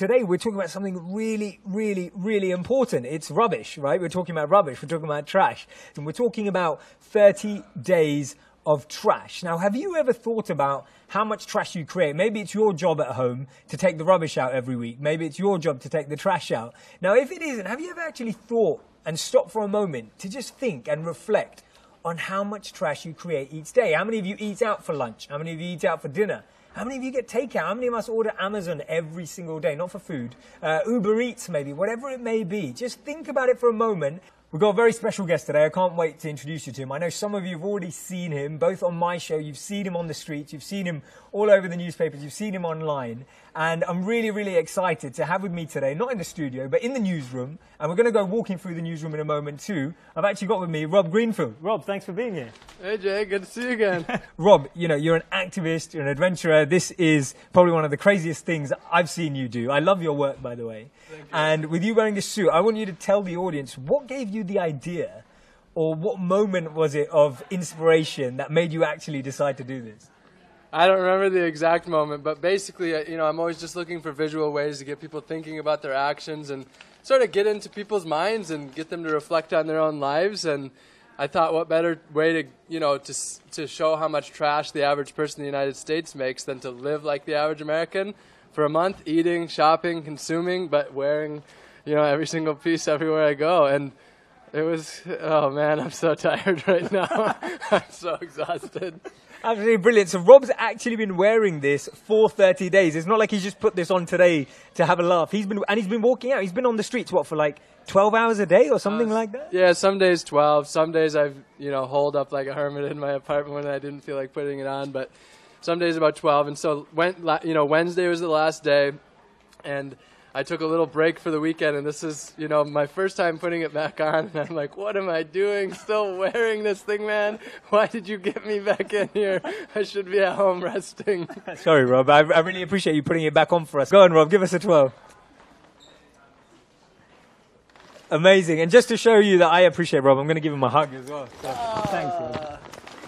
today we're talking about something really, really, really important. It's rubbish, right? We're talking about rubbish. We're talking about trash. And we're talking about 30 days of trash. Now, have you ever thought about how much trash you create? Maybe it's your job at home to take the rubbish out every week. Maybe it's your job to take the trash out. Now, if it isn't, have you ever actually thought and stopped for a moment to just think and reflect on how much trash you create each day? How many of you eat out for lunch? How many of you eat out for dinner? How many of you get takeout? How many of us order Amazon every single day? Not for food. Uber Eats maybe, whatever it may be. Just think about it for a moment. We've got a very special guest today. I can't wait to introduce you to him. I know some of you have already seen him, both on my show. You've seen him on the streets. You've seen him all over the newspapers. You've seen him online. And I'm really, really excited to have with me today, not in the studio, but in the newsroom. And we're going to go walking through the newsroom in a moment too. I've actually got with me Rob Greenfield. Rob, thanks for being here. Hey, Jay. Good to see you again. Rob, you know, you're an activist. You're an adventurer. This is probably one of the craziest things I've seen you do. I love your work, by the way. Thank you. And with you wearing this suit, I want you to tell the audience what gave you the idea, or what moment was it of inspiration that made you actually decide to do this? I don't remember the exact moment, but basically, you know, I'm always just looking for visual ways to get people thinking about their actions and sort of get into people's minds and get them to reflect on their own lives. And I thought, what better way to, you know, to show how much trash the average person in the United States makes than to live like the average American for a month, eating, shopping, consuming, but wearing, you know, every single piece everywhere I go. And it was, oh man, I'm so tired right now. I'm so exhausted. Absolutely brilliant. So Rob's actually been wearing this for 30 days. It's not like he's just put this on today to have a laugh. He's been walking out. He's been on the streets, what, for like 12 hours a day or something like that? Yeah, some days 12. Some days I've, you know, holed up like a hermit in my apartment when I didn't feel like putting it on. But some days about 12. And so, you know, Wednesday was the last day. And I took a little break for the weekend, and this is, you know, my first time putting it back on. And I'm like, what am I doing? Still wearing this thing, man? Why did you get me back in here? I should be at home resting. Sorry, Rob. I really appreciate you putting it back on for us. Go on, Rob. Give us a 12. Amazing. And just to show you that I appreciate Rob, I'm going to give him a hug as well. So, thanks, Rob.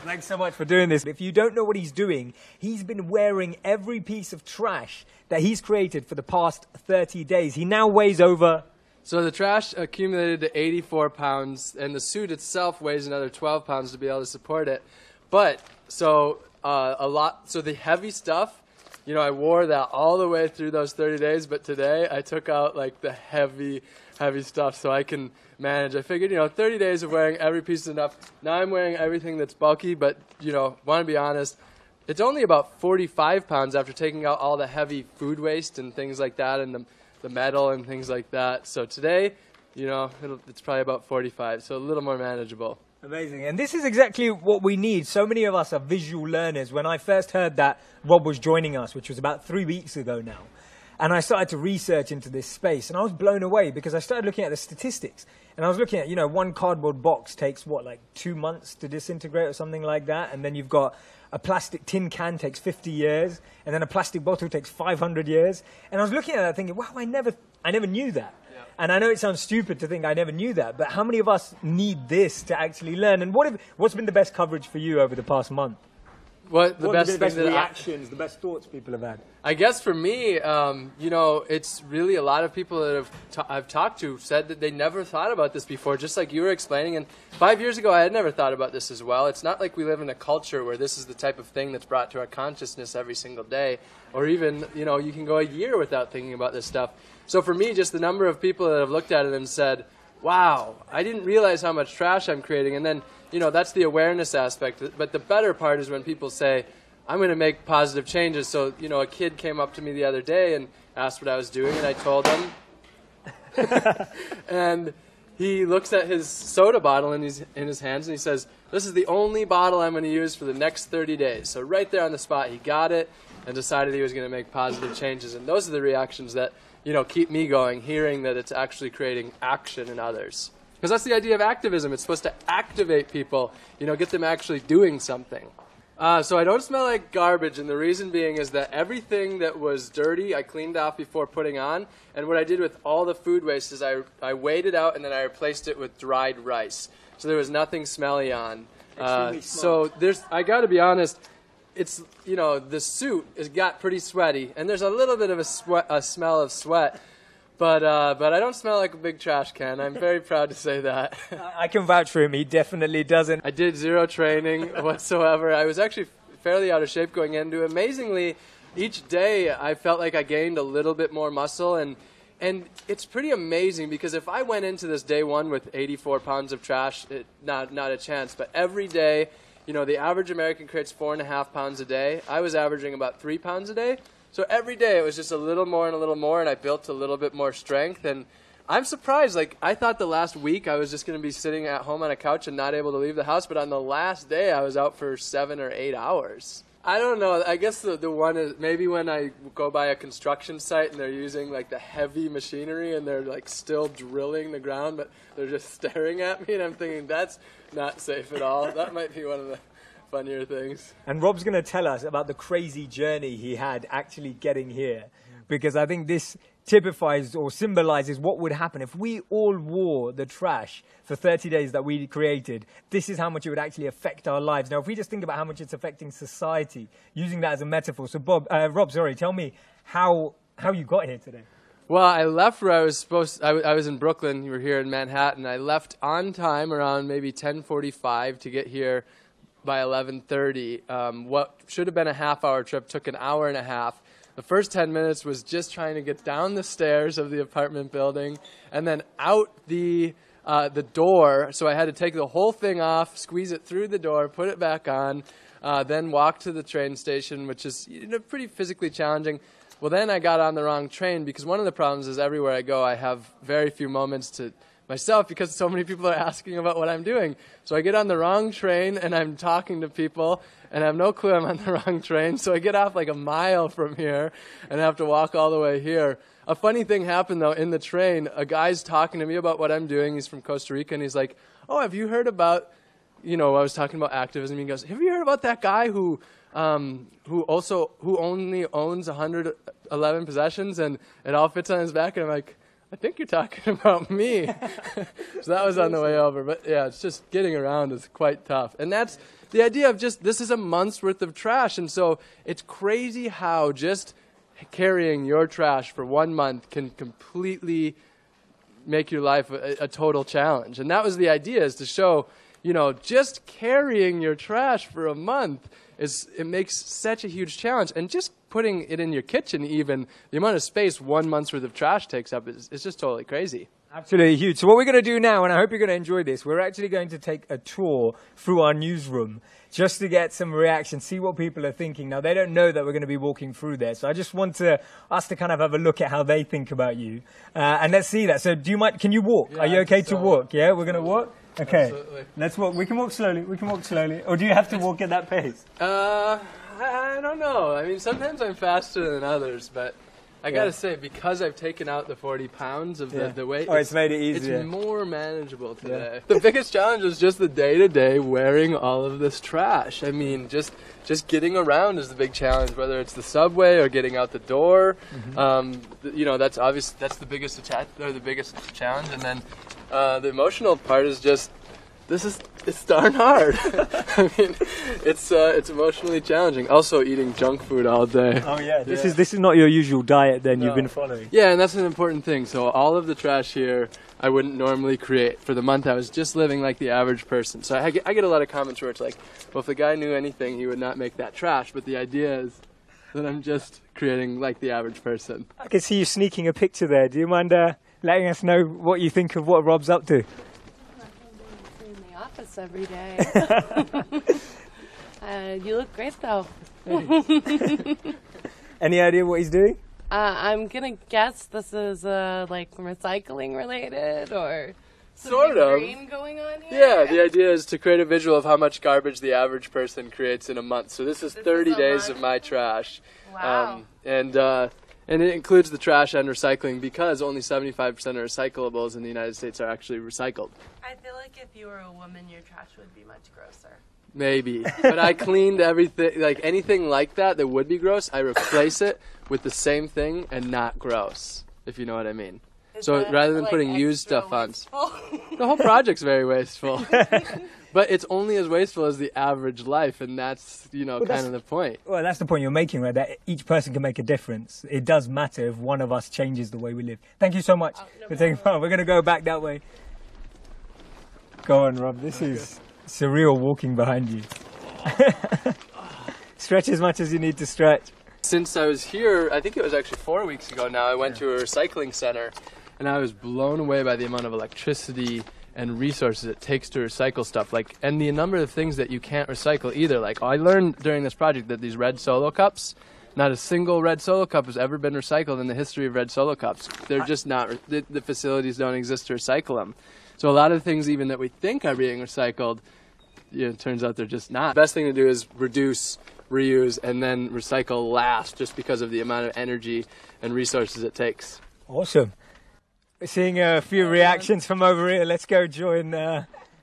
Thanks so much for doing this. If you don't know what he's doing, he's been wearing every piece of trash that he's created for the past 30 days. He now weighs over... So the trash accumulated to 84 pounds, and the suit itself weighs another 12 pounds to be able to support it. But, so the heavy stuff, you know, I wore that all the way through those 30 days, but today I took out like the heavy stuff so I can manage. I figured, you know, 30 days of wearing every piece is enough. Now I'm wearing everything that's bulky, but, you know, want to be honest, it's only about 45 pounds after taking out all the heavy food waste and things like that and the metal and things like that. So today, you know, it's probably about 45, so a little more manageable. Amazing. And this is exactly what we need. So many of us are visual learners. When I first heard that Rob was joining us, which was about 3 weeks ago now, and I started to research into this space, and I was blown away because I started looking at the statistics. And I was looking at, you know, one cardboard box takes, what, like 2 months to disintegrate or something like that. And then you've got a plastic tin can takes 50 years. And then a plastic bottle takes 500 years. And I was looking at that thinking, wow, I never knew that. Yeah. And I know it sounds stupid to think I never knew that. But how many of us need this to actually learn? And what's been the best coverage for you over the past month? What the best reactions, the best thoughts people have had? I guess for me, you know, it's really a lot of people that I've talked to said that they never thought about this before, just like you were explaining. And 5 years ago, I had never thought about this as well. It's not like we live in a culture where this is the type of thing that's brought to our consciousness every single day, or even, you know, you can go a year without thinking about this stuff. So for me, just the number of people that have looked at it and said, wow, I didn't realize how much trash I'm creating. And then, you know, that's the awareness aspect. But the better part is when people say, I'm going to make positive changes. So, you know, a kid came up to me the other day and asked what I was doing, and I told him. And he looks at his soda bottle in his hands, and he says, this is the only bottle I'm going to use for the next 30 days. So right there on the spot, he got it and decided he was going to make positive changes. And those are the reactions that, you know, keep me going, hearing that it's actually creating action in others. Because that's the idea of activism. It's supposed to activate people, you know, get them actually doing something. So I don't smell like garbage, and the reason being is that everything that was dirty I cleaned off before putting on, and what I did with all the food waste is I weighed it out and then I replaced it with dried rice. So there was nothing smelly on. So I got to be honest, it's, you know, the suit has got pretty sweaty, and there's a little bit of a smell of sweat. But I don't smell like a big trash can. I'm very proud to say that. I can vouch for him. He definitely doesn't. I did 0 training whatsoever. I was actually fairly out of shape going into it. Amazingly, each day I felt like I gained a little bit more muscle, and it's pretty amazing because if I went into this day one with 84 pounds of trash, not a chance. But every day, you know, the average American creates 4.5 pounds a day. I was averaging about 3 pounds a day. So every day it was just a little more, and I built a little bit more strength. And I'm surprised. Like, I thought the last week I was just going to be sitting at home on a couch and not able to leave the house. But on the last day, I was out for 7 or 8 hours. I don't know. I guess the one is maybe when I go by a construction site and they're using like the heavy machinery and they're like still drilling the ground, but they're just staring at me, and I'm thinking that's not safe at all. That might be one of the funnier things. And Rob's going to tell us about the crazy journey he had actually getting here, because I think this typifies or symbolizes what would happen if we all wore the trash for 30 days that we created. This is how much it would actually affect our lives. Now, if we just think about how much it's affecting society, using that as a metaphor. So, Rob, tell me how you got here today. Well, I left where I was supposed to. I was in Brooklyn. You were here in Manhattan. I left on time around maybe 10:45 to get here by 11:30. What should have been a half-hour trip took an hour and a half. The first 10 minutes was just trying to get down the stairs of the apartment building and then out the door. So I had to take the whole thing off, squeeze it through the door, put it back on, then walk to the train station, which is, you know, pretty physically challenging. Well, then I got on the wrong train because one of the problems is everywhere I go, I have very few moments to myself because so many people are asking about what I'm doing. So I get on the wrong train and I'm talking to people and I have no clue I'm on the wrong train. So I get off like a mile from here and I have to walk all the way here. A funny thing happened though in the train. A guy's talking to me about what I'm doing. He's from Costa Rica and he's like, "Oh, have you heard about," you know, I was talking about activism. He goes, "Have you heard about that guy who only owns 111 possessions and it all fits on his back?" And I'm like, "I think you're talking about me." So that was on the way over. But yeah, it's just getting around is quite tough. And that's the idea of just, this is a month's worth of trash. And so it's crazy how just carrying your trash for 1 month can completely make your life a total challenge. And that was the idea, is to show, you know, just carrying your trash for a month it makes such a huge challenge. And just putting it in your kitchen, even the amount of space 1 month's worth of trash takes up is just totally crazy. Absolutely huge. So what we're going to do now, and I hope you're going to enjoy this, we're actually going to take a tour through our newsroom just to get some reaction, see what people are thinking. Now, they don't know that we're going to be walking through there, so I just want us to kind of have a look at how they think about you. And let's see that. So do you mind, can you walk? Yeah, are you okay to walk? Yeah, we're going to yeah. walk? Okay, absolutely. Let's walk. We can walk slowly. Or do you have to walk at that pace? I don't know. I mean, sometimes I'm faster than others, but I got to say, because I've taken out the 40 pounds of the weight, it's made it easier. It's more manageable today. Yeah. The biggest challenge is just the day-to-day wearing all of this trash. I mean, just getting around is the big challenge, whether it's the subway or getting out the door. Mm-hmm. You know, that's obvious. That's the biggest challenge. And then the emotional part is just, it's darn hard. I mean, it's emotionally challenging. Also, eating junk food all day. Oh yeah, this is not your usual diet then you've been following. Yeah, and that's an important thing. So all of the trash here I wouldn't normally create. For the month I was just living like the average person. So I get a lot of comments where it's like, well, if the guy knew anything, he would not make that trash. But the idea is that I'm just creating like the average person. I can see you sneaking a picture there. Do you mind letting us know what you think of what Rob's up to? Office every day. You look great though. Any idea what he's doing? I'm gonna guess this is like recycling related or sort of green going on here. Yeah, the idea is to create a visual of how much garbage the average person creates in a month. So this is 30 days of my trash. Wow. And it includes the trash and recycling, because only 75% of recyclables in the United States are actually recycled. I feel like if you were a woman, your trash would be much grosser. Maybe. But I cleaned everything, like anything like that would be gross, I replace it with the same thing and not gross, if you know what I mean. So rather than putting used stuff on, the whole project's very wasteful. But it's only as wasteful as the average life, and that's, Well, kind of the point. Well, that's the point you're making, right? That each person can make a difference. It does matter if one of us changes the way we live. Thank you so much for taking part. We're going to go back that way. Go on, Rob. This is surreal walking behind you. Stretch as much as you need to stretch. Since I was here, I think it was actually 4 weeks ago now, I went to a recycling center, and I was blown away by the amount of electricity and resources it takes to recycle stuff, and the number of things that you can't recycle either. I learned during this project that these red Solo cups, not a single red Solo cup has ever been recycled in the history of red Solo cups. They're just not, the facilities don't exist to recycle them. So a lot of things even that we think are being recycled, it turns out they're just not. The best thing to do is reduce, reuse, and then recycle last, just because of the amount of energy and resources it takes. Awesome. We're seeing a few reactions from over here. Let's go join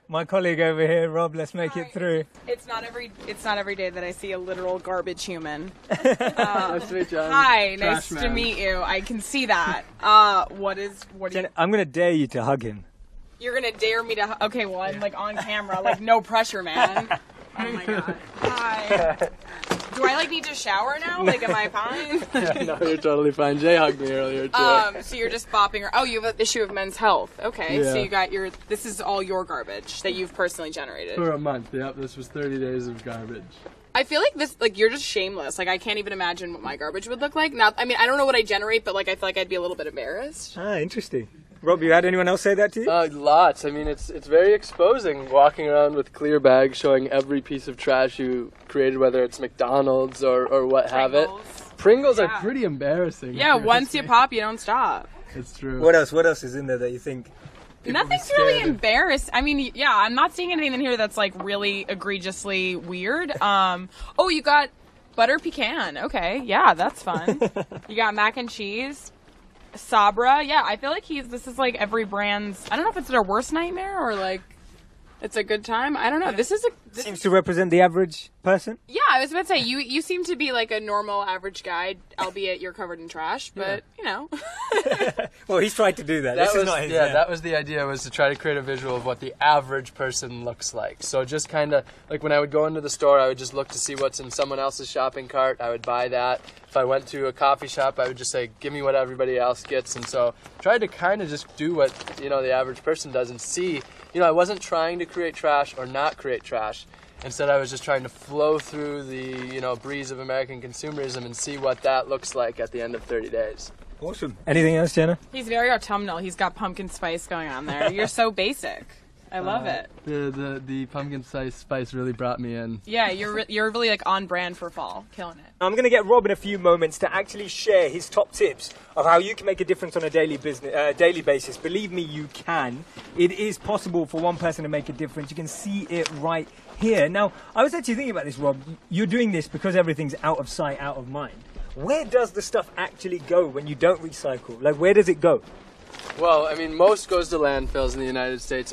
my colleague over here, Rob. Let's make it through. It's not every day that I see a literal garbage human. Nice to meet you. Hi, nice to meet you. I can see that. What do you... I'm going to dare you to hug him. You're going to dare me to... Okay, well, I'm on camera. No pressure, man. Oh my God. Hi. Do I need to shower now? Am I fine? Yeah, no, you're totally fine. Jay hugged me earlier too. So you're just bopping her. Oh, you have an issue of men's health. Okay, yeah. So you got this is all your garbage that you've personally generated. For a month, yep. This was 30 days of garbage. I feel like this, you're just shameless. I can't even imagine what my garbage would look like. Not, I don't know what I generate, but I feel like I'd be a little bit embarrassed. Ah, interesting. Rob, you had anyone else say that to you? Lots. It's very exposing walking around with clear bags showing every piece of trash you created, whether it's McDonald's or what have it. Pringles are pretty embarrassing. Yeah, once you pop, you don't stop. It's true. What else is in there that you think? Nothing's really embarrassed. I'm not seeing anything in here that's really egregiously weird. You got butter pecan. Okay, yeah, that's fun. You got mac and cheese. Sabra, yeah, I feel like this is every brand's, I don't know if it's their worst nightmare or it's a good time. I don't know. This seems to represent the average person. Yeah, I was about to say, you seem to be a normal average guy, albeit you're covered in trash, but Well, he's tried to do that. That was the idea, was to try to create a visual of what the average person looks like. So just kind of, when I would go into the store, I would just look to see what's in someone else's shopping cart. I would buy that. If I went to a coffee shop, I would just say, give me what everybody else gets. And so tried to kind of just do what, the average person does and see. I wasn't trying to create trash or not create trash. Instead, I was just trying to flow through the, breeze of American consumerism and see what that looks like at the end of 30 days. Awesome. Anything else, Jenna? He's very autumnal. He's got pumpkin spice going on there. You're so basic. I love it. The pumpkin spice really brought me in. Yeah, you're really on brand for fall. Killing it. I'm going to get Rob in a few moments to actually share his top tips of how you can make a difference on a daily basis. Believe me, you can. It is possible for one person to make a difference. You can see it right here. Now, I was actually thinking about this, Rob. You're doing this because everything's out of sight, out of mind. Where does the stuff actually go when you don't recycle? Where does it go? Well, most goes to landfills in the United States.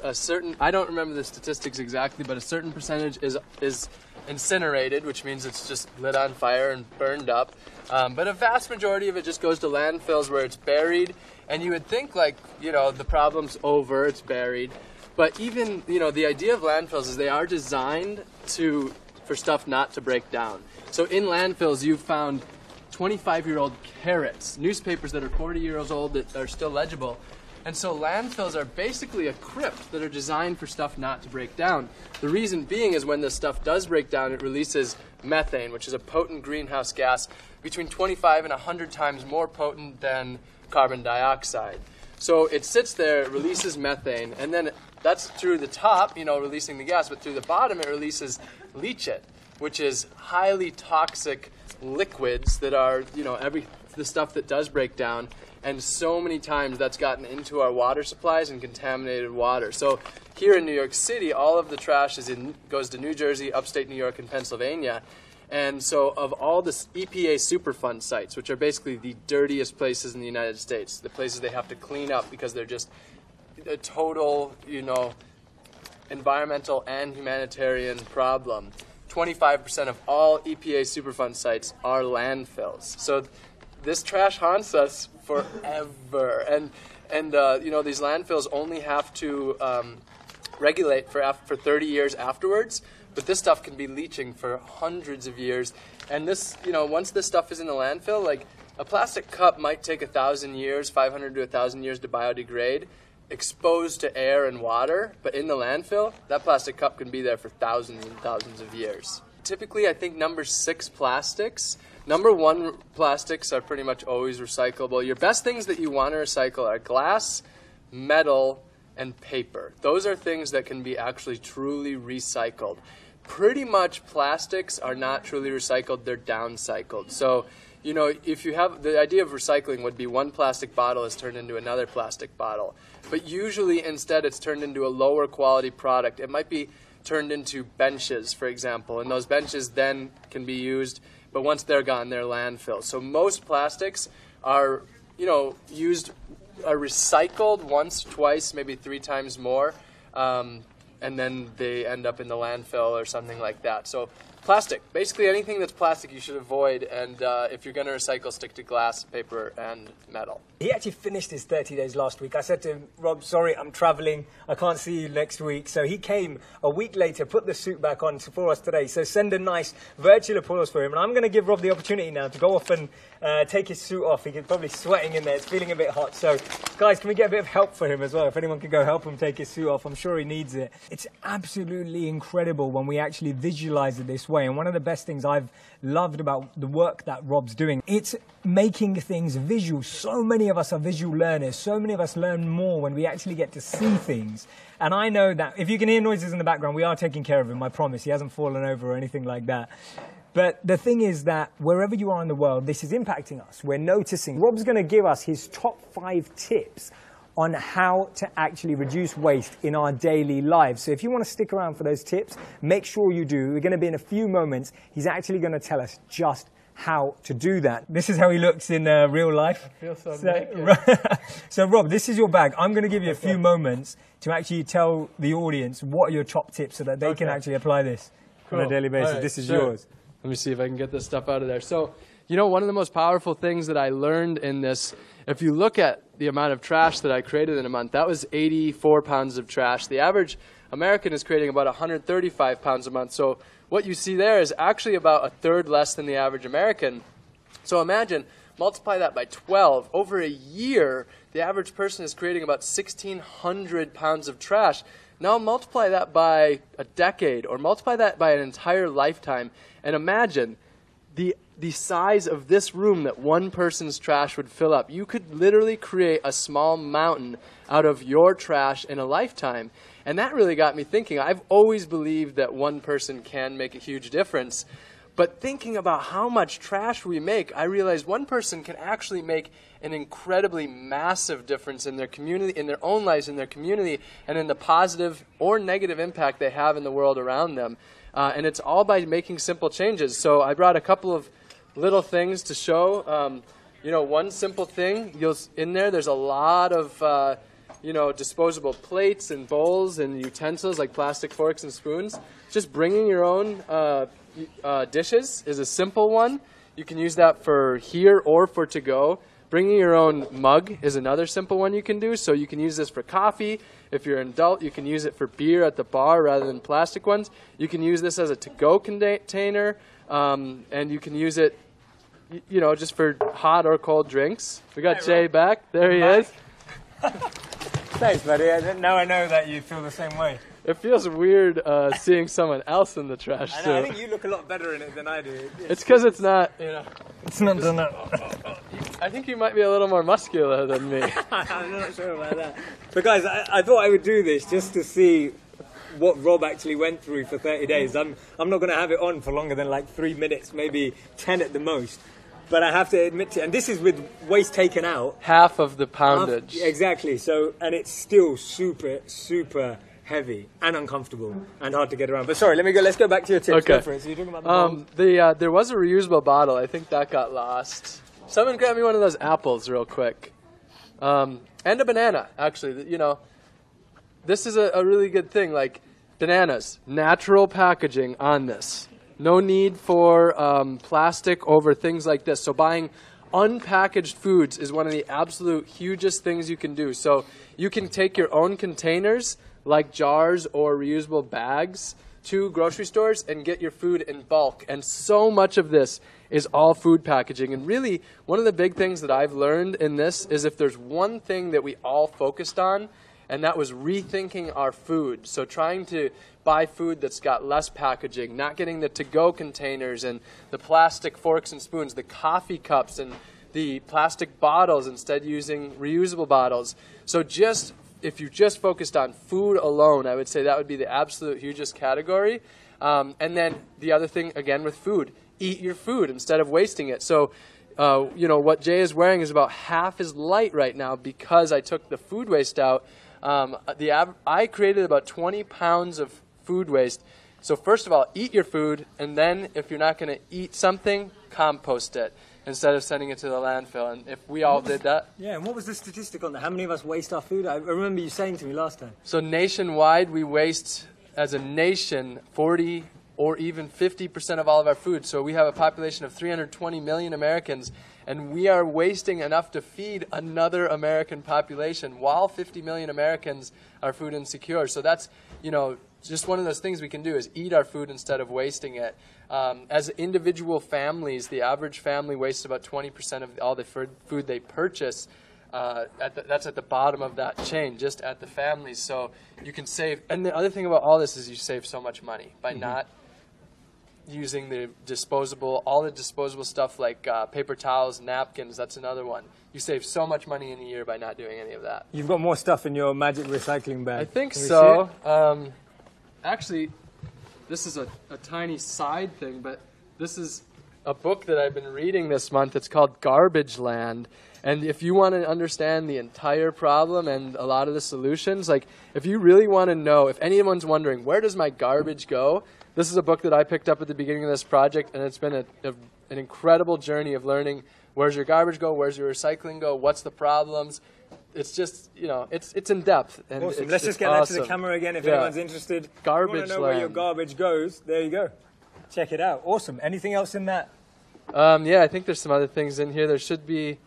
I don't remember the statistics exactly, but a certain percentage is incinerated, which means it's just lit on fire and burned up. But a vast majority of it just goes to landfills where it's buried. And you would think the problem's over, it's buried. But even, the idea of landfills is they are designed for stuff not to break down. So in landfills, you've found 25-year-old carrots, newspapers that are 40 years old that are still legible. And so landfills are basically a crypt that are designed for stuff not to break down. The reason being is when this stuff does break down, it releases methane, which is a potent greenhouse gas, between 25 and 100 times more potent than carbon dioxide. So it sits there, it releases methane, and then that's through the top, releasing the gas, but through the bottom it releases leachate, which is highly toxic liquids that are, the stuff that does break down, and so many times that's gotten into our water supplies and contaminated water. So here in New York City, all of the trash goes to New Jersey, upstate New York, and Pennsylvania. And so of all the EPA Superfund sites, which are basically the dirtiest places in the United States, the places they have to clean up because they're just a total, environmental and humanitarian problem, 25% of all EPA Superfund sites are landfills. So this trash haunts us forever. And these landfills only have to regulate for 30 years afterwards, but this stuff can be leaching for hundreds of years. And this, once this stuff is in the landfill, like a plastic cup might take 1,000 years, 500 to 1,000 years to biodegrade, exposed to air and water, but in the landfill, that plastic cup can be there for thousands and thousands of years. Typically, I think number 6 plastics. Number 1 plastics are pretty much always recyclable. Your best things that you want to recycle are glass, metal, and paper. Those are things that can be actually truly recycled. Pretty much plastics are not truly recycled, they're downcycled. So, if you have, the idea of recycling would be one plastic bottle is turned into another plastic bottle. But usually instead it's turned into a lower quality product. It might be turned into benches, for example, and those benches then can be used, but once they're gone, they're landfill. So most plastics are, used, are recycled once, twice, maybe 3 times more, and then they end up in the landfill or something like that. So plastic, basically anything that's plastic you should avoid, and if you're going to recycle, stick to glass, paper, and metal. He actually finished his 30 days last week. I said to him, Rob, sorry, I'm traveling. I can't see you next week. So he came a week later, put the suit back on for us today. So send a nice virtual applause for him. And I'm going to give Rob the opportunity now to go off and take his suit off. He's probably sweating in there. It's feeling a bit hot. So guys, can we get a bit of help for him as well? If anyone could go help him take his suit off, I'm sure he needs it. It's absolutely incredible when we actually visualize it this way. And one of the best things I've loved about the work that Rob's doing, it's making things visual. So many of us are visual learners. So many of us learn more when we actually get to see things. And I know that if you can hear noises in the background, we are taking care of him, I promise. He hasn't fallen over or anything like that. But the thing is that wherever you are in the world, this is impacting us. We're noticing. Rob's going to give us his top 5 tips on how to actually reduce waste in our daily lives. So if you want to stick around for those tips, make sure you do. We're going to be in a few moments. He's actually going to tell us just how to do that. This is how he looks in real life. I feel so naked. So Rob, this is your bag. I'm going to give you a few moments to actually tell the audience what are your top tips so that they can actually apply this on a daily basis. Right, this is yours. Let me see if I can get this stuff out of there. So, one of the most powerful things that I learned in this, if you look at the amount of trash that I created in a month, that was 84 pounds of trash. The average American is creating about 135 pounds a month. So what you see there is actually about a third less than the average American. So imagine, multiply that by 12. Over a year, the average person is creating about 1,600 pounds of trash. Now multiply that by a decade, or multiply that by an entire lifetime, and imagine the size of this room that one person's trash would fill up. You could literally create a small mountain out of your trash in a lifetime. And that really got me thinking. I've always believed that one person can make a huge difference. But thinking about how much trash we make, I realized one person can actually make an incredibly massive difference in their community, in their own lives, in their community, and in the positive or negative impact they have in the world around them. And it's all by making simple changes. So I brought a couple of little things to show. One simple thing, there's a lot of disposable plates and bowls and utensils like plastic forks and spoons. Just bringing your own dishes is a simple one. You can use that for here or for to go. Bringing your own mug is another simple one you can do. So you can use this for coffee. If you're an adult, you can use it for beer at the bar rather than plastic ones. You can use this as a to-go container, and you can use it, just for hot or cold drinks. We got Jay back. There he is. Thanks, buddy. Now I know that you feel the same way. It feels weird seeing someone else in the trash, I too. know, I think you look a lot better in it than I do. It's because it's not, It's not done that. I think you might be a little more muscular than me. I'm not sure about that. But guys, I thought I would do this just to see what Rob actually went through for 30 days. I'm not going to have it on for longer than like 3 minutes, maybe 10 at the most. But I have to admit to, and this is with waste taken out. Half of the poundage. Exactly. So, and it's still super, super heavy and uncomfortable and hard to get around. But sorry, let's go back to your tips. Okay. Go for it. So you're talking about the there was a reusable bottle. I think that got lost. Someone grab me one of those apples real quick. And a banana, actually. This is a really good thing. Like bananas, natural packaging on this. No need for plastic over things like this. So buying unpackaged foods is one of the absolute hugest things you can do. So you can take your own containers, like jars or reusable bags to grocery stores and get your food in bulk. And so much of this is all food packaging. And really, one of the big things that I've learned in this is if there's one thing that we all focused on, and that was rethinking our food. So trying to buy food that's got less packaging, not getting the to-go containers and the plastic forks and spoons, the coffee cups and the plastic bottles, instead using reusable bottles. So if you just focused on food alone, I would say that would be the absolute hugest category. And then the other thing, again, with food, eat your food instead of wasting it. So, what Jay is wearing is about half his light right now because I took the food waste out. I created about 20 pounds of food waste. So first of all, eat your food, and then if you're not going to eat something, compost it instead of sending it to the landfill. And if we all did that. Yeah, and what was the statistic on that? How many of us waste our food? I remember you saying to me last time. So nationwide, we waste, as a nation, 40 or even 50% of all of our food. So we have a population of 320 million Americans, and we are wasting enough to feed another American population while 50 million Americans are food insecure. So that's, just one of those things we can do is eat our food instead of wasting it. As individual families, the average family wastes about 20% of all the food they purchase. That's at the bottom of that chain, just at the families. So you can save. And the other thing about all this is you save so much money by not using all the disposable stuff like paper towels, napkins. That's another one. You save so much money in a year by not doing any of that. You've got more stuff in your magic recycling bag. I think so. Actually, this is a tiny side thing, but this is a book that I've been reading this month. It's called Garbage Land. And if you want to understand the entire problem and a lot of the solutions, like if you really want to know, if anyone's wondering, where does my garbage go? This is a book that I picked up at the beginning of this project, and it's been an incredible journey of learning where's your garbage go, where's your recycling go, what's the problems. It's just, it's in depth. And awesome. Let's just get that to the camera again if anyone's interested. Garbage you want to know where your garbage goes, there you go. Check it out. Awesome. Anything else in that? Yeah, I think there's some other things in here. There should be.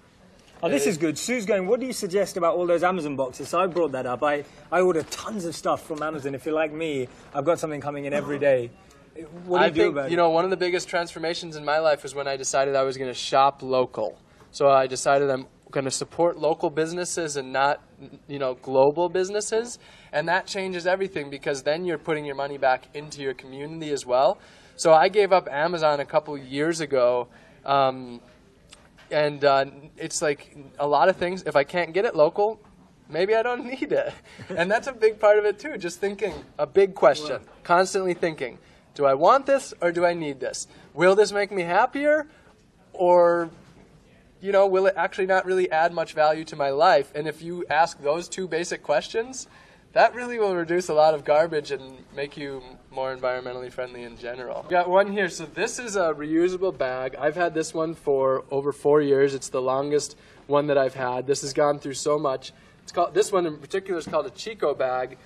Oh, this is good. Sue's going, what do you suggest about all those Amazon boxes? So I brought that up. I order tons of stuff from Amazon. If you're like me, I've got something coming in every day. What do you do about it? One of the biggest transformations in my life was when I decided I was going to shop local. So I decided I'm going to support local businesses and not, global businesses. And that changes everything because then you're putting your money back into your community as well. So I gave up Amazon a couple years ago. And it's like a lot of things, if I can't get it local, maybe I don't need it. And that's a big part of it too, just thinking, a big question, constantly thinking, do I want this or do I need this? Will this make me happier or, will it actually not really add much value to my life? And if you ask those two basic questions, that really will reduce a lot of garbage and make you more environmentally friendly in general. Got one here. So this is a reusable bag. I've had this one for over 4 years. It's the longest one that I've had. This has gone through so much. This one in particular is called a Chico bag,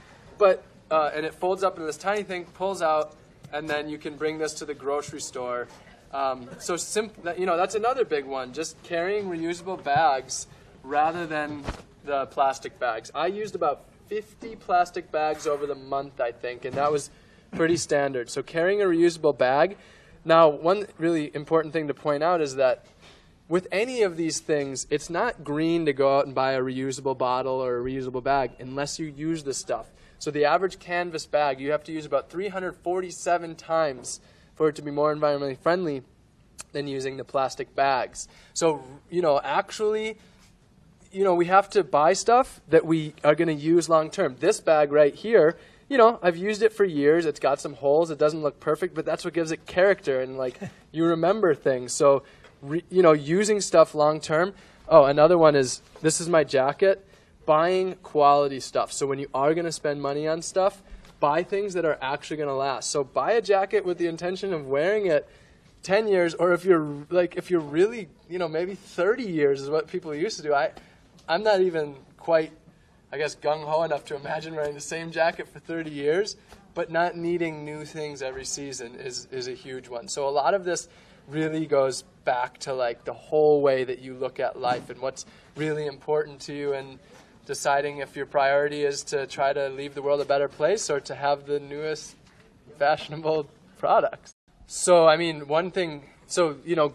and it folds up into this tiny thing, pulls out, and then you can bring this to the grocery store. That's another big one. Just carrying reusable bags rather than the plastic bags. I used about 50 plastic bags over the month, I think, and that was pretty standard. So carrying a reusable bag. Now, one really important thing to point out is that with any of these things, it's not green to go out and buy a reusable bottle or a reusable bag unless you use the stuff. So the average canvas bag, you have to use about 347 times for it to be more environmentally friendly than using the plastic bags. So, actually, we have to buy stuff that we are going to use long term. This bag right here, I've used it for years. It's got some holes. It doesn't look perfect, but that's what gives it character and you remember things. So, using stuff long term. Oh, another one is, this is my jacket, buying quality stuff. So when you are going to spend money on stuff, buy things that are actually going to last. So buy a jacket with the intention of wearing it 10 years, or if you're really, maybe 30 years is what people used to do. I'm not even quite, gung-ho enough to imagine wearing the same jacket for 30 years, but not needing new things every season is a huge one. So a lot of this really goes back to the whole way that you look at life and what's really important to you. And deciding if your priority is to try to leave the world a better place or to have the newest fashionable products. So, I mean, one thing, so, you know,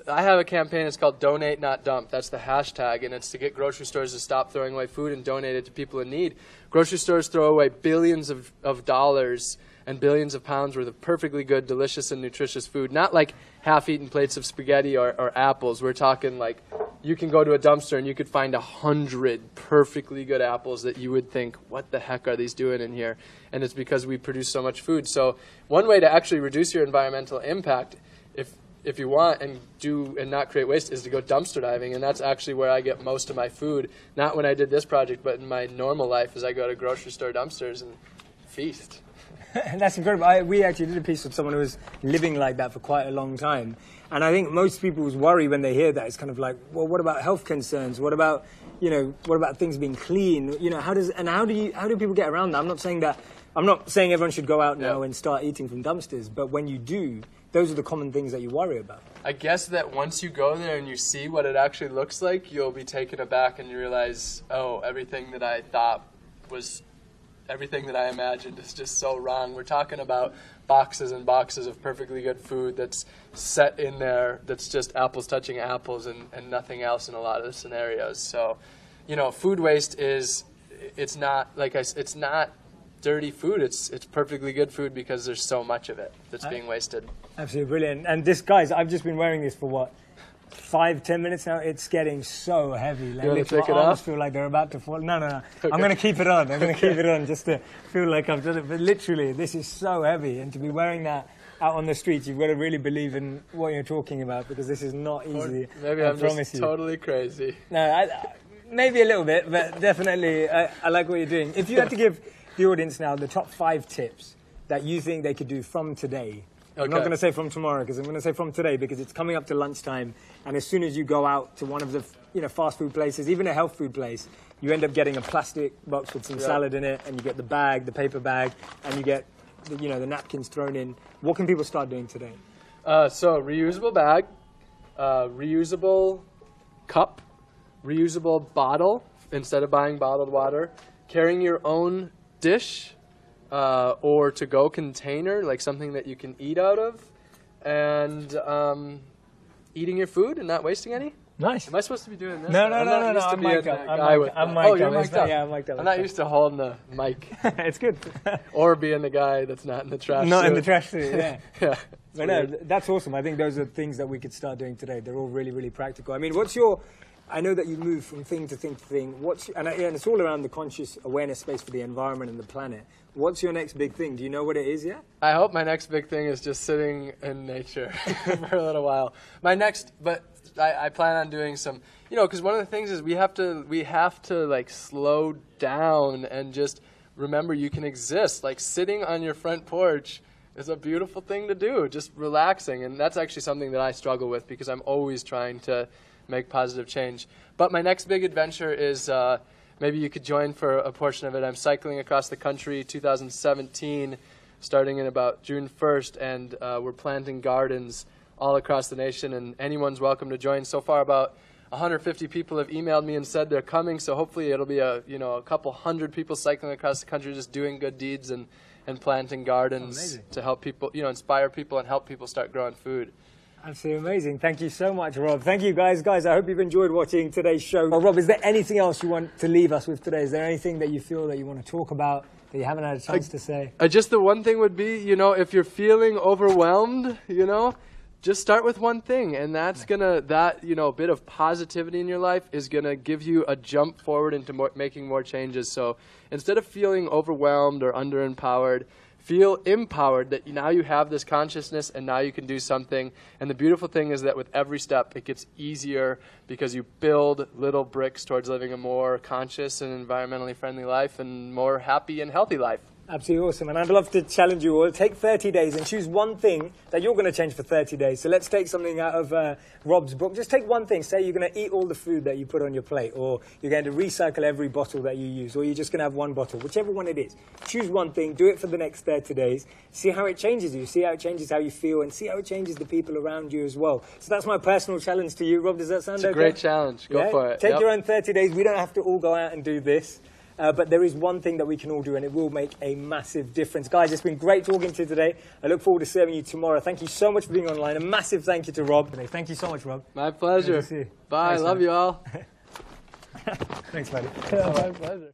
I have a campaign, it's called Donate Not Dump. That's the hashtag, and it's to get grocery stores to stop throwing away food and donate it to people in need. Grocery stores throw away billions of dollars and billions of pounds worth of perfectly good, delicious, and nutritious food. Not like half-eaten plates of spaghetti or apples. We're talking like you can go to a dumpster and you could find 100 perfectly good apples that you would think, what the heck are these doing in here? And it's because we produce so much food. So one way to actually reduce your environmental impact, if you want and not create waste, is to go dumpster diving. And that's actually where I get most of my food. Not when I did this project, but in my normal life, as I go to grocery store dumpsters and feast. That's incredible. We actually did a piece with someone who was living like that for quite a long time. And I think most people's worry when they hear that is kind of like, well, what about health concerns? What about, what about things being clean? How do people get around that? I'm not saying everyone should go out now and start eating from dumpsters, but when you do, those are the common things that you worry about. I guess that once you go there and you see what it actually looks like, you'll be taken aback and you realize, oh, everything that I imagined is just so wrong. We're talking about boxes and boxes of perfectly good food that's set in there that's just apples touching apples and nothing else in a lot of the scenarios. So, food waste it's not dirty food. It's perfectly good food because there's so much of it that's being wasted. Absolutely brilliant. And this, guys, I've just been wearing this for what? 5-10 minutes now. It's getting so heavy. Like, you want to take it my arms off? feel like they're about to fall. No. Okay. I'm going to keep it on. I'm going to keep it on just to feel like I've done it. But literally, this is so heavy. And to be wearing that out on the streets, you've got to really believe in what you're talking about, because this is not easy. Maybe I'm just totally crazy. No, maybe a little bit, but definitely I like what you're doing. If you had to give the audience now the top 5 tips that you think they could do from today. Okay. I'm not going to say from tomorrow, because I'm going to say from today, because it's coming up to lunchtime, and as soon as you go out to one of the fast food places, even a health food place, you end up getting a plastic box with some salad in it, and you get the bag, the paper bag, and you get the napkins thrown in. What can people start doing today? So reusable bag, reusable cup, reusable bottle instead of buying bottled water, carrying your own dish or to-go container, like something that you can eat out of, and eating your food and not wasting any. Nice. Am I supposed to be doing this? No. I'm mic'd up. Oh, you're mic'd up. Yeah, I'm mic'd up. I'm not used to holding the mic. It's good. Or being the guy that's not in the trash Not suit. in the trash suit, yeah. Yeah. But no, that's awesome. I think those are things that we could start doing today. They're all really, really practical. I mean, I know that you move from thing to thing to thing. And it's all around the conscious awareness space for the environment and the planet. What's your next big thing? Do you know what it is yet? I hope my next big thing is just sitting in nature for a little while. I plan on doing some, because one of the things is we have to like slow down and just remember you can exist. Like sitting on your front porch is a beautiful thing to do, just relaxing. And that's actually something that I struggle with, because I'm always trying to make positive change. But my next big adventure is maybe you could join for a portion of it. I'm cycling across the country 2017, starting in about June 1st, and we're planting gardens all across the nation, and anyone's welcome to join. So far, about 150 people have emailed me and said they're coming, so hopefully it'll be a couple hundred people cycling across the country just doing good deeds and planting gardens to help people, inspire people and help people start growing food. Absolutely amazing. Thank you so much, Rob. Thank you, guys. Guys, I hope you've enjoyed watching today's show. Well, Rob, is there anything else you want to leave us with today? Is there anything that you feel that you want to talk about that you haven't had a chance to say? Just the one thing would be, if you're feeling overwhelmed, just start with one thing, and that's bit of positivity in your life is gonna give you a jump forward into making more changes. So instead of feeling overwhelmed or underempowered, feel empowered that now you have this consciousness and now you can do something. And the beautiful thing is that with every step, it gets easier because you build little bricks towards living a more conscious and environmentally friendly life and more happy and healthy life. Absolutely awesome. And I'd love to challenge you all. Take 30 days and choose one thing that you're going to change for 30 days. So let's take something out of Rob's book. Just take one thing. Say you're going to eat all the food that you put on your plate, or you're going to recycle every bottle that you use, or you're just going to have one bottle, whichever one it is. Choose one thing, do it for the next 30 days, see how it changes you, see how it changes how you feel, and see how it changes the people around you as well. So that's my personal challenge to you. Rob, does that sound okay? It's a great challenge. Go for it. Take your own 30 days. We don't have to all go out and do this. But there is one thing that we can all do, and it will make a massive difference. Guys, it's been great talking to you today. I look forward to serving you tomorrow. Thank you so much for being online. A massive thank you to Rob today. Thank you so much, Rob. My pleasure. Good to see you. Bye. Thanks, Love man. you all. Thanks, buddy. My pleasure.